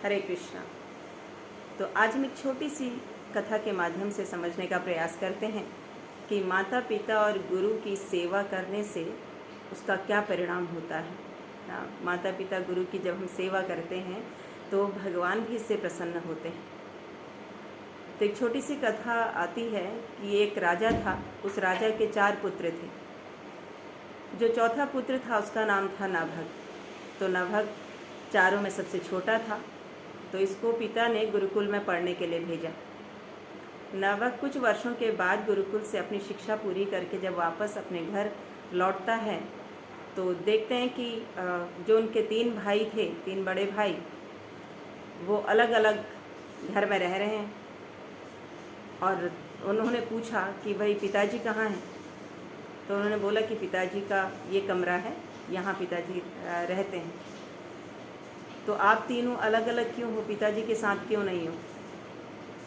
हरे कृष्णा। तो आज हम एक छोटी सी कथा के माध्यम से समझने का प्रयास करते हैं कि माता पिता और गुरु की सेवा करने से उसका क्या परिणाम होता है। माता पिता गुरु की जब हम सेवा करते हैं तो भगवान भी इससे प्रसन्न होते हैं। तो एक छोटी सी कथा आती है कि एक राजा था, उस राजा के 4 पुत्र थे। जो चौथा पुत्र था उसका नाम था नभग। तो नभग चारों में सबसे छोटा था, तो इसको पिता ने गुरुकुल में पढ़ने के लिए भेजा। नभग कुछ वर्षों के बाद गुरुकुल से अपनी शिक्षा पूरी करके जब वापस अपने घर लौटता है तो देखते हैं कि जो उनके 3 भाई थे, 3 बड़े भाई, वो अलग अलग घर में रह रहे हैं। और उन्होंने पूछा कि भाई पिताजी कहाँ हैं। तो उन्होंने बोला कि पिताजी का ये कमरा है, यहाँ पिताजी रहते हैं। तो आप तीनों अलग अलग क्यों हो, पिताजी के साथ क्यों नहीं हो।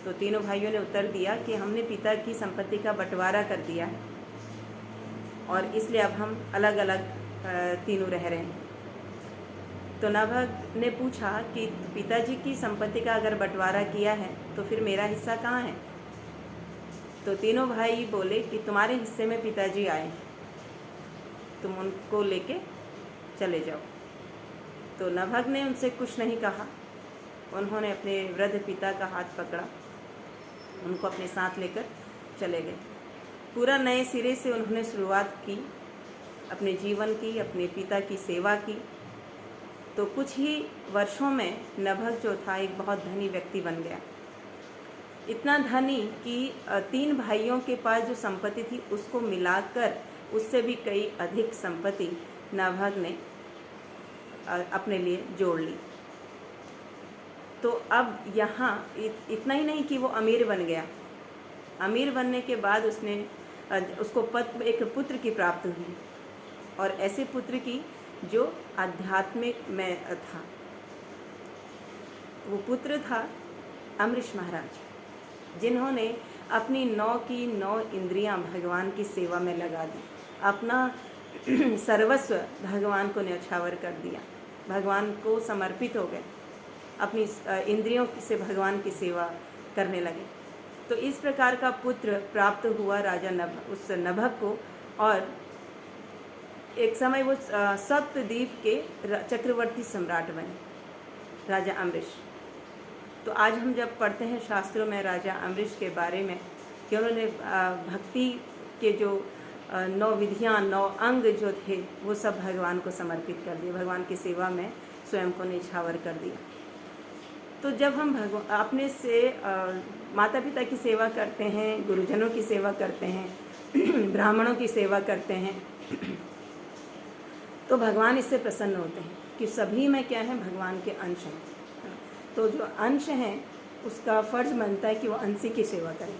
तो तीनों भाइयों ने उत्तर दिया कि हमने पिता की संपत्ति का बंटवारा कर दिया है और इसलिए अब हम अलग अलग तीनों रह रहे हैं। तो नभग ने पूछा कि पिताजी की संपत्ति का अगर बंटवारा किया है तो फिर मेरा हिस्सा कहाँ है। तो तीनों भाई बोले कि तुम्हारे हिस्से में पिताजी आए हैं, तुम उनको लेके चले जाओ। तो नभग ने उनसे कुछ नहीं कहा। उन्होंने अपने वृद्ध पिता का हाथ पकड़ा, उनको अपने साथ लेकर चले गए। पूरा नए सिरे से उन्होंने शुरुआत की अपने जीवन की, अपने पिता की सेवा की। तो कुछ ही वर्षों में नभग जो था एक बहुत धनी व्यक्ति बन गया। इतना धनी कि 3 भाइयों के पास जो संपत्ति थी उसको मिलाकर उससे भी कई अधिक संपत्ति नभग ने अपने लिए जोड़ ली। तो अब यहाँ इतना ही नहीं कि वो अमीर बन गया, अमीर बनने के बाद उसको एक पुत्र की प्राप्त हुई, और ऐसे पुत्र की जो आध्यात्मिक में था। वो पुत्र था अम्बरीश महाराज, जिन्होंने अपनी 9 की 9 इंद्रियां भगवान की सेवा में लगा दी। अपना सर्वस्व भगवान को न्यौछावर कर दिया, भगवान को समर्पित हो गए, अपनी इंद्रियों से भगवान की सेवा करने लगे। तो इस प्रकार का पुत्र प्राप्त हुआ राजा उस नभग को। और एक समय वो सप्तद्वीप के चक्रवर्ती सम्राट बने, राजा अम्बरीश। तो आज हम जब पढ़ते हैं शास्त्रों में राजा अम्बरीश के बारे में कि उन्होंने भक्ति के जो 9 विधियाँ, 9 अंग जो थे वो सब भगवान को समर्पित कर दिए, भगवान की सेवा में स्वयं को न्यौछावर कर दिया। तो जब हम अपने से माता पिता की सेवा करते हैं, गुरुजनों की सेवा करते हैं, ब्राह्मणों की सेवा करते हैं, तो भगवान इससे प्रसन्न होते हैं कि सभी में क्या है, भगवान के अंश हैं। तो जो अंश हैं उसका फ़र्ज बनता है कि वो अंशी की सेवा करें।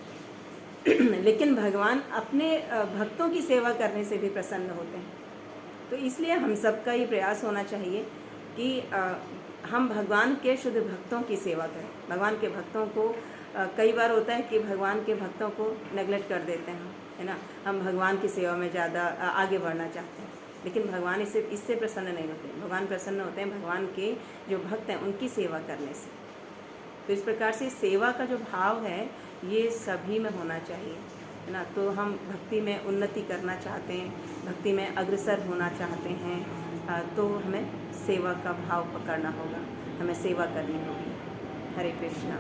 लेकिन भगवान अपने भक्तों की सेवा करने से भी प्रसन्न होते हैं। तो इसलिए हम सबका ये प्रयास होना चाहिए कि हम भगवान के शुद्ध भक्तों की सेवा करें। भगवान के भक्तों को कई बार होता है कि भगवान के भक्तों को नेगलेक्ट कर देते हैं, है ना। हम भगवान की सेवा में ज़्यादा आगे बढ़ना चाहते हैं, लेकिन भगवान इससे प्रसन्न नहीं होते। भगवान प्रसन्न होते हैं भगवान के जो भक्त हैं उनकी सेवा करने से। तो इस प्रकार से सेवा का जो भाव है ये सभी में होना चाहिए, है ना। तो हम भक्ति में उन्नति करना चाहते हैं, भक्ति में अग्रसर होना चाहते हैं, तो हमें सेवा का भाव पकड़ना होगा, हमें सेवा करनी होगी। हरे कृष्णा।